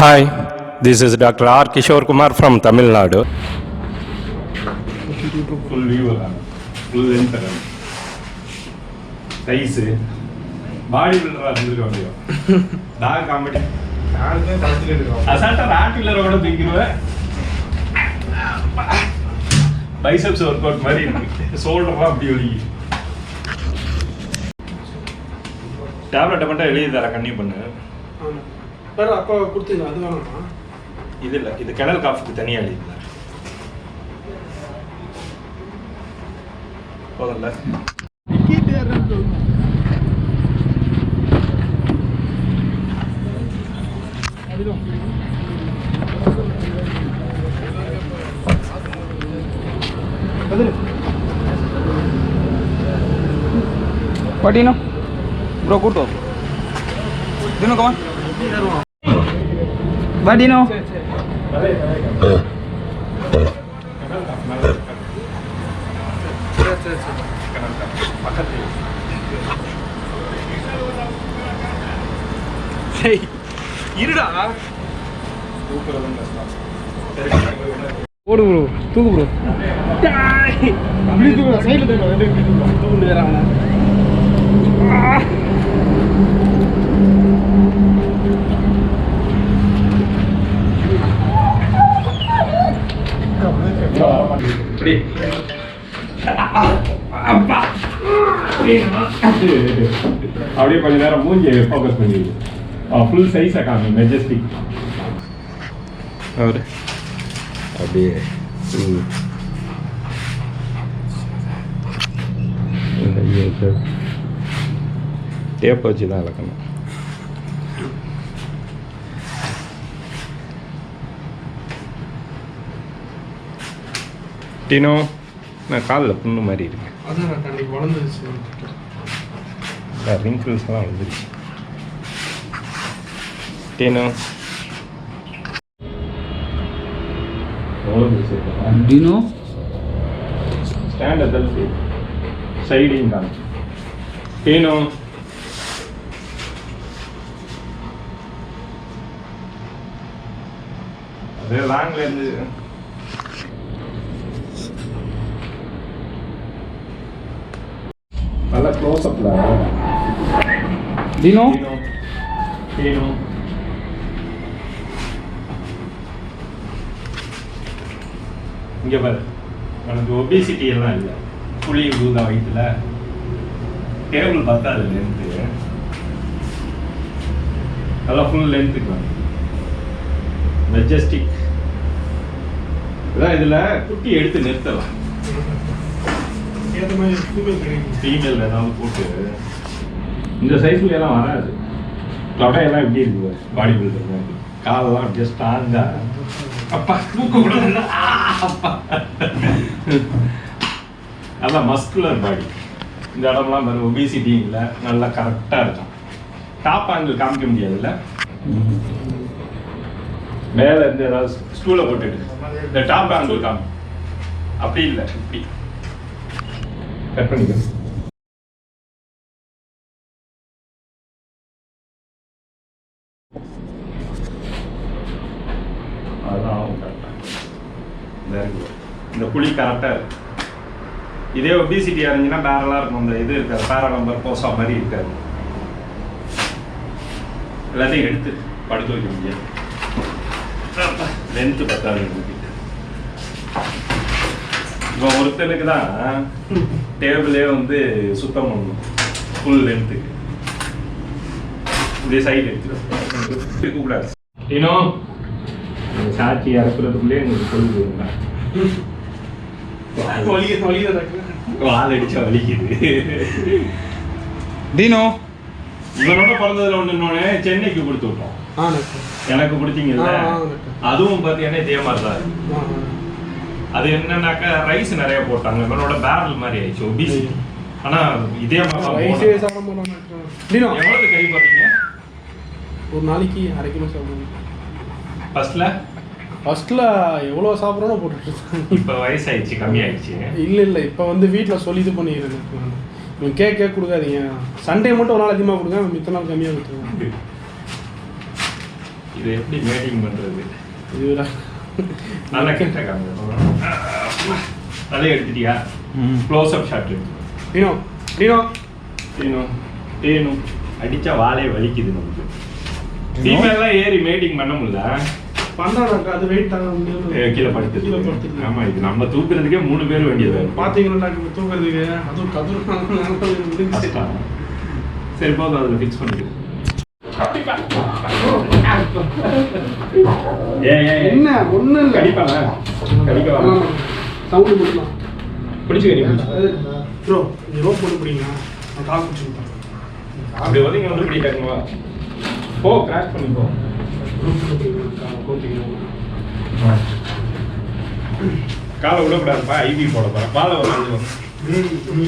Hi, this is Dr. R. Kishore Kumar from Tamil Nadu. Full view, full length, size, bodybuilder dark comedy. Biceps workout, shoulder tablet continue அப்போ கொடுத்தீங்க அது வேணாமா? இது இல்லை, இது kennel காஃபிக்கு தனியாக எழுதிங்களா போதல்ல. Patino, bro, kuto. Dino, come on. Patino. Hey, இருடா. ஓடு bro, தூக்கு bro. அப்படி தூக்கு, சைடுல தூக்கு, ரெண்டு தூக்கு. தூக்கு வேறாங்க. அப்படியே கொஞ்ச நேரம் மூஞ்சி ஃபோக்கஸ் பண்ணி ஃபுல் சைஸ் காமி மெஜஸ்டிக் और அப்படியே டேப் வச்சு தான் இழக்கணும். டினோ, நான் காலில் புண்ணு மாதிரி இருக்கேன். அதான் கண்டிப்பாக வளர்ந்துருச்சு. ரிங்கிள்ஸ்லாம் வந்துருச்சு. டினோ Dino. ஸ்டாண்ட் அதல்சி சைடிங் தான் டினோ. அதே லாங்ல இருந்து நல்லா க்ளோஸ் அப்ல Dino. டினோ இங்கே பாரு, எனக்கு ஒபிசிட்டி எல்லாம் இல்லை, புளி ஊதா வயிற்றுல டேபிள் பார்த்தா அது லென்த்து அதெல்லாம் ஃபுல் லென்த்துக்கு வந்து மெஜஸ்டிக் இதான். இதில் குட்டி எடுத்து நிறுத்தலாம், ஏற்ற மாதிரி ஃபீமேல் ஏதாவது போட்டு. இந்த சைஸ்ல எல்லாம் வராது. தொடையெல்லாம் எப்படி இருக்கு பாடி பில்டர் மாதிரி, காலெல்லாம் அப்படியே ஸ்ட்ராங்கா. அப்பா தூக்க கூட நல்லா மஸ்குலர் பாடி. இந்த இடம்லாம் பாரு, ஒபிசிட்டி இல்லை, நல்லா கரெக்டாக இருக்கும். டாப் ஆங்கிள் காமிக்க முடியாதுல்ல, மேலே இருந்து ஏதாவது ஸ்டூலை போட்டுட்டு இந்த டாப் ஆங்கிள் காமி. அப்படி இல்லை, இப்படி கட் பண்ணிக்க. அதுதான் கரெக்டாக இந்த புளி கரெக்டாக இருக்கு. இதே ஒபிசிட்டி இருந்துச்சுன்னா பேரலாக இருக்கும், அந்த இது இருக்காது, பேரா நம்பர் போசா மாதிரி இருக்காது. எல்லாத்தையும் எடுத்து படுத்து வைக்க முடியாது, லென்த்து பத்தாது. இப்போ ஒருத்தனுக்கு தான் டேபிளே வந்து சுத்தம் பண்ணணும் ஃபுல் லென்த்துக்கு. இதே சைடு எடுத்துக்கூடாது. இருக்கக்கூடாது. இன்னும் சாட்சி இறக்குறதுக்குள்ளே எங்களுக்கு சொல்லுங்க, வால் அடிச்சா வலிக்குது. Dino. இவனோட பிறந்ததுல ஒண்ணு சென்னைக்கு கொடுத்து விட்டோம். எனக்கு கொடுத்தீங்கல்ல, அதுவும் பார்த்தீங்கன்னா இதே மாதிரி தான் இருக்கு. அது என்னன்னாக்கா ரைஸ் நிறைய போட்டாங்க, இவனோட பேரல் மாதிரி ஆயிடுச்சு ஒபிசிட்டி. ஆனா இதே மாதிரி எவ்வளவு கறி போட்டீங்க? ஒரு நாளைக்கு 1/2 கிலோ சாப்பிடுவோம். ஃபர்ஸ்ட்ல எவ்வளோ சாப்பிட்றோன்னு போட்டுட்டு இப்போ வயசாயிடுச்சு, கம்மியாயிடுச்சு. இல்லை இப்போ வந்து வீட்டில் சொல்லி இது பண்ணிடுறேன். இவன் கேக் கொடுக்காதீங்க, சண்டே மட்டும் ஒரு நாள் அதிகமாக கொடுங்க, மித்த நாள் கம்மியாக கொடுத்துருவேன். இது எப்படி மேட்டிங் பண்றது? இதுடா நல்லா கேட்டாங்க. தலையை எடுத்துட்டியா? Close up shot. டீனோ டீனோ டீனோ டீனோ அடிச்சா வாலே வலிக்குது நமக்கு. ஃபீமேல்லாம் ஏறி மேட்டிங் பண்ண முடியல. பண்றானாக்கா அது வெயிட் தாங்க முடியாது. கீழே படுத்து. ஆமா, இது நம்ம தூக்குறதுக்கே 3 பேர் வேண்டியது. பாத்தீங்களா தூக்குறதுக்கு அதுவும் கதுரு. சரி போதும், அதில் ஃபிக்ஸ் பண்ணிக்கிறேன். என்ன ஒண்ணும் இல்லை. கடிப்பாங்க, கடிக்கலாம். சவுண்டு கொடுக்கலாம். பிடிச்சிக்க ப்ரோ நீ ரோப் போட்டு பிடிங்களா? நான் கால் பிடிச்சிருப்பேன். அப்படி வந்து இங்கே வந்து பிடிக்காதுங்களா? போ, கிராஷ் பண்ணி போ. ரோப் போட்டு பிடிங்களா? போட்டிங்களா? காலை விடக்கூடாதுப்பா, ஐவி போட போகிறேன். பாலை ஒரு 5 வரும். நீ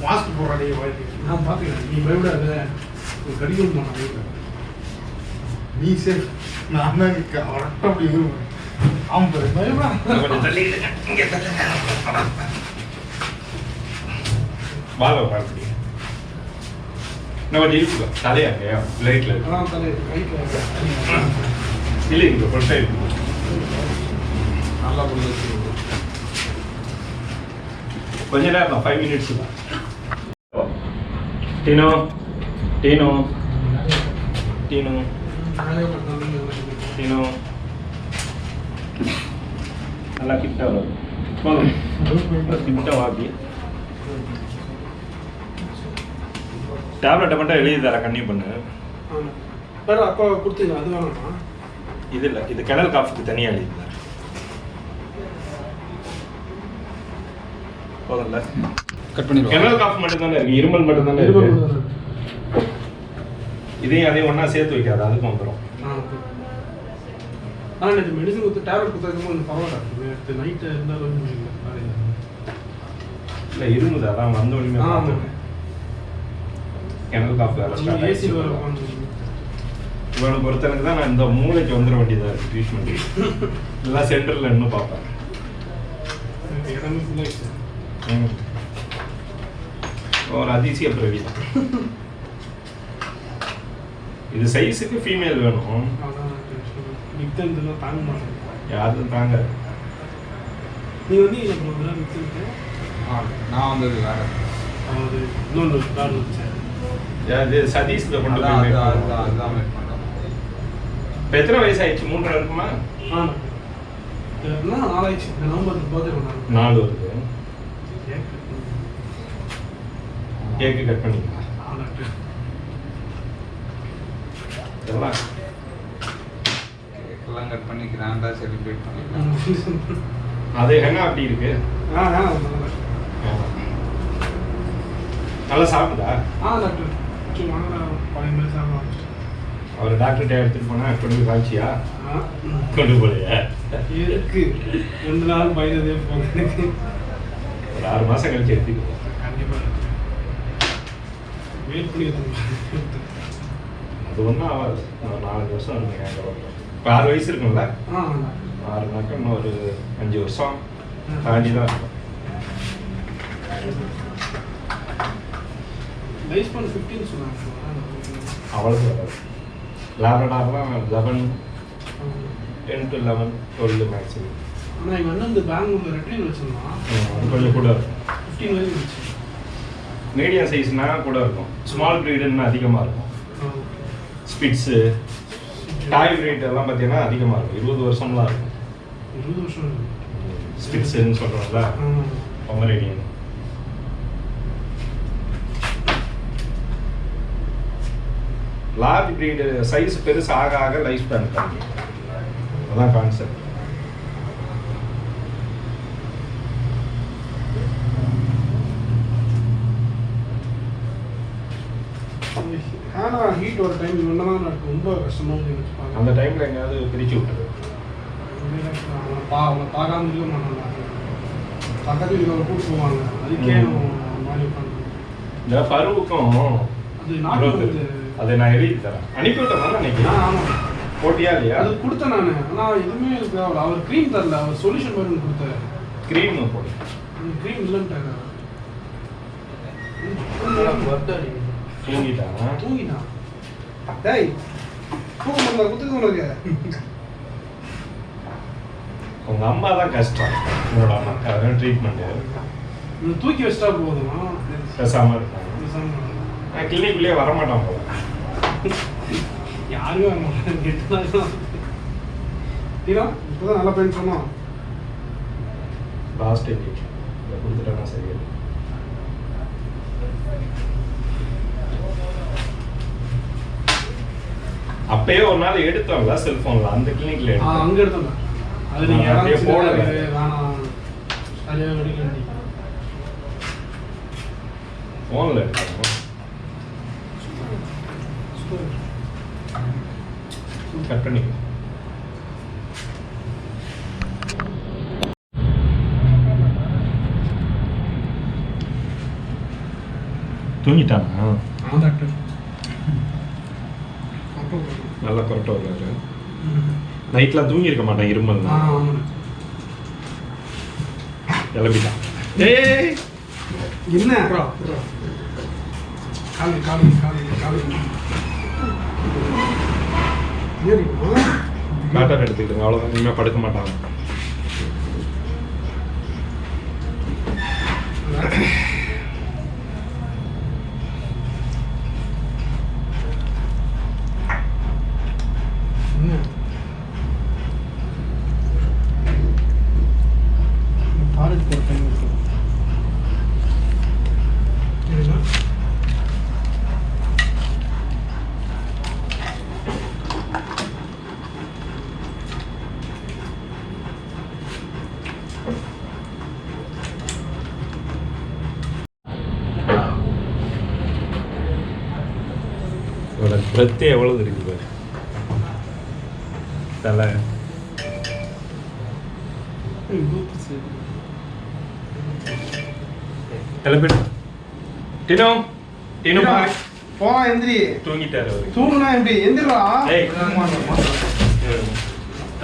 மாஸ்க் போடுறாடி நான் பார்த்துக்கிறேன். நீ பயப்படாத, கடிக்கணும் போனா நீ சேஃப். நான் தான் கரெக்டாக அப்படி இருப்பேன். ஆமாம் பயப்படா. கொஞ்சம் தள்ளி இருங்க. இங்கே தள்ளுங்க. பாலை ஒரு பிடிங்க. நான் கொஞ்சம் இருக்குதோ தலையாங்க லைட்டில் இல்லை இங்கே பொருட்டா இருக்கு. நல்லா பண்ணி கொஞ்ச நேரம் தான், 5 minutes தான். டீனோ டீனோ டீனோ டீனோ நல்லா கிட்ட வரும். போதும், கிட்ட வாப்பி. டேப்லெட்டை மட்டும் எழுதி தர கண்ணி பண்ணு. வேறு அப்பா கொடுத்தீங்க அது வேணாமா? இது இல்லை, இது கெனல் காஃபுக்கு தனியாக எழுதி தரேன். போதும்ல? கட் பண்ணிடுவோம். கெனல் காஃப் மட்டும் தானே இருக்கு, இருமல் மட்டும் தானே இருக்கு. இதையும் அதையும் ஒன்றா சேர்த்து வைக்காது, அதுக்கும் வந்துடும். ஆனால் எனக்கு மெடிசன் கொடுத்து டேப்லெட் கொடுத்ததுக்கு கொஞ்சம் பரவாயில்ல. நேற்று நைட்டு இருந்தாலும் இல்லை இருமுது, அதான் வந்த உடனே பார்த்துருக்கேன். கெனல் காஃப் வேலை ஸ்டார்ட் ஆகிடுச்சு. இவனை பொறுத்தவரைக்கும் தான் நான் இந்த மூளைக்கு வந்துட வேண்டியதாக இருக்குது ட்ரீட்மெண்ட். இதெல்லாம் சென்டரில் இன்னும் பார்ப்பேன். ஒரு அதிசய பிரவி. இது சைஸுக்கு ஃபீமேல் வேணும். தாங்க மாட்டேன். யாரும் தாங்க. நீ வந்து நான் வந்தது வேற. அதாவது இன்னொன்று கார் வச்சேன். இது சதீஷ் கொண்டு போய் இப்போ எத்தனை வயசு ஆயிடுச்சு? 3 இருக்குமா? 4 ஆயிடுச்சு. நவம்பர் பர்த்டே பண்ணாங்க. 4 வருது. கேக்கு கட் பண்ணிக்கலாம். கேக்கெல்லாம் கட் பண்ணி கிராண்டாக செலிப்ரேட் பண்ணிக்கலாம். அது என்ன அப்படி இருக்கு? நல்லா சாப்பிடுதா? டாக்டர் அவர் டாக்டர்கிட்ட எடுத்துட்டு போனா கொண்டு போய் காய்ச்சியா? கொண்டு போலையா? இருக்கு 2 நாள் பயந்ததே போகுது. ஒரு 6 மாசம் கழிச்சு எடுத்துக்கோ. கண்டிப்பா வெயிட் பண்ணி அது ஒன்றும் ஆகாது. 4 வருஷம் இருந்தீங்க. இப்போ 6 வயசு இருக்குங்களா? 6 நாட்கள் இன்னும் ஒரு 5 வருஷம் தாண்டி தான் இருக்கும். லைஃப் பண்ண 15 சொன்னாங்க. அவ்வளோது வராது. லேப்ரடார்லாம் 11, 10 to 11, 12 மேக்ஸிமம். ஆனால் எங்கள் அண்ணன் இந்த பெங்களூரில் ரெட்ரீவர் வச்சுருந்தான். கொஞ்சம் கூட இருக்கும். 15 வரைக்கும் இருந்துச்சு. மீடியம் சைஸ்னா கூட இருக்கும். ஸ்மால் ப்ரீடுன்னு அதிகமாக இருக்கும். ஸ்பிட்ஸு டாய் ப்ரீட் எல்லாம் பார்த்தீங்கன்னா அதிகமாக இருக்கும். 20 வருஷம்லாம் இருக்கும். 20 வருஷம் ஸ்பிட்ஸுன்னு சொல்கிறோம்ல, பொமரேனியன். லார்ஜ் ப்ரீடு சைஸ் பெருசு ஆக ஆக லைஃப் ஸ்பேன் கம்மி. அதான் கான்செப்ட். ஆனால் ஹீட் ஒரு டைம் இவனா எனக்கு ரொம்ப கஷ்டமாக இருந்துச்சு. அந்த டைமில் எங்கேயாவது பிரித்து விட்டுரு. அவனை பார்க்காம இருக்க மாட்டாங்க. பக்கத்து வீட்டில் கூட்டு போவாங்க. அதுக்கே மாதிரி இந்த பருவுக்கும் அது நாட்டு அதை நான் எழுதி தரேன். அனுப்பிவிட்டேன் நினைக்கிறேன். ஆமாம் போட்டியா இல்லையா? அது கொடுத்தேன் நான். ஆனால் எதுவுமே எனக்கு அவர் க்ரீம் தரல. அவர் சொல்யூஷன் மாதிரி கொடுத்தாரு. க்ரீம் போடு. க்ரீம் இல்லைன்ட்டாங்க. தூங்கிட்டான். தூங்கிட்டான். டேய் தூக்கம் பண்ணல குத்துக்கு உனக்கு உங்க அம்மா தான் கஷ்டம். உங்களோட அம்மா ட்ரீட்மெண்ட் தூக்கி வச்சிட்டா போதுமா? பேசாம இருக்காங்க. நான் கிளினிக்குள்ளேயே வரமாட்டேன் போல. யாருமே வர மாட்டாங்க. இப்போதான் நல்லா பெயின் சொன்னோம். லாஸ்ட் இன்ஜெக்ஷன் இதை கொடுத்துட்டா சரியா. அப்பயே ஒரு நாள் எடுத்தோம்ல செல்போன்ல, அந்த கிளினிக்ல எடுத்தோம். அங்க எடுத்தோம். அது நீங்க அப்படியே போடல. வேணாம் சரியா வெடிக்க போன்ல எடுத்தோம். கட் பண்ணி தூங்கிட்டானா? டாக்டர் நல்லா கொரட்டை வருவாரு. நைட்லாம் தூங்கி இருக்க மாட்டேன், இருமல் கிளம்பிட்டான். ஏய் என்ன காலி காலி காலி காலி பேட்டர்ன் எடுத்துக்கிட்டுங்க, அவ்வளோதான். இனிமேல் படுக்க மாட்டாங்க. காலேஜ் போகிற டைம் இருக்கு. பிரத்து எவ்வளவு இருக்கு பாரு. தலை கிளம்பிடு. டினோ டினோ பாய். போனா எந்திரி. தூங்கிட்டாரு அவரு. தூங்குனா எப்படி எந்திரா? ஏய்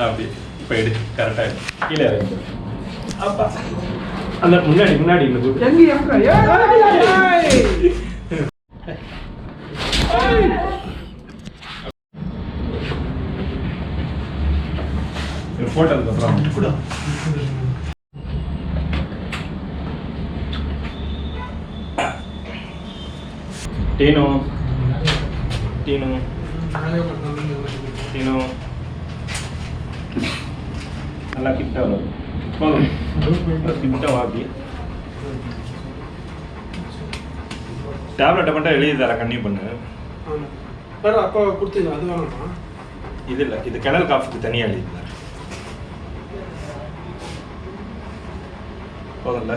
அப்படி இப்போ எடு கரெக்டா கீழே இறங்கி. அப்பா அந்த முன்னாடி முன்னாடி இன்னும் எங்க இறங்குற? ஏய் போட்டதுக்கு அப்புறம் கூட டீனோ டீனோ டீனோ நல்லா கிட்ட வரும். போதும் கிட்ட வாப்பி. டேப்லெட்டை மட்டும் எழுதி தர கண்ணி பண்ணு. அப்போ கொடுத்தீங்க அது வேணாமா? இது இல்லை, இது கிணல் காஃபுக்கு தனியாக எழுதி தரேன். போதும்ல.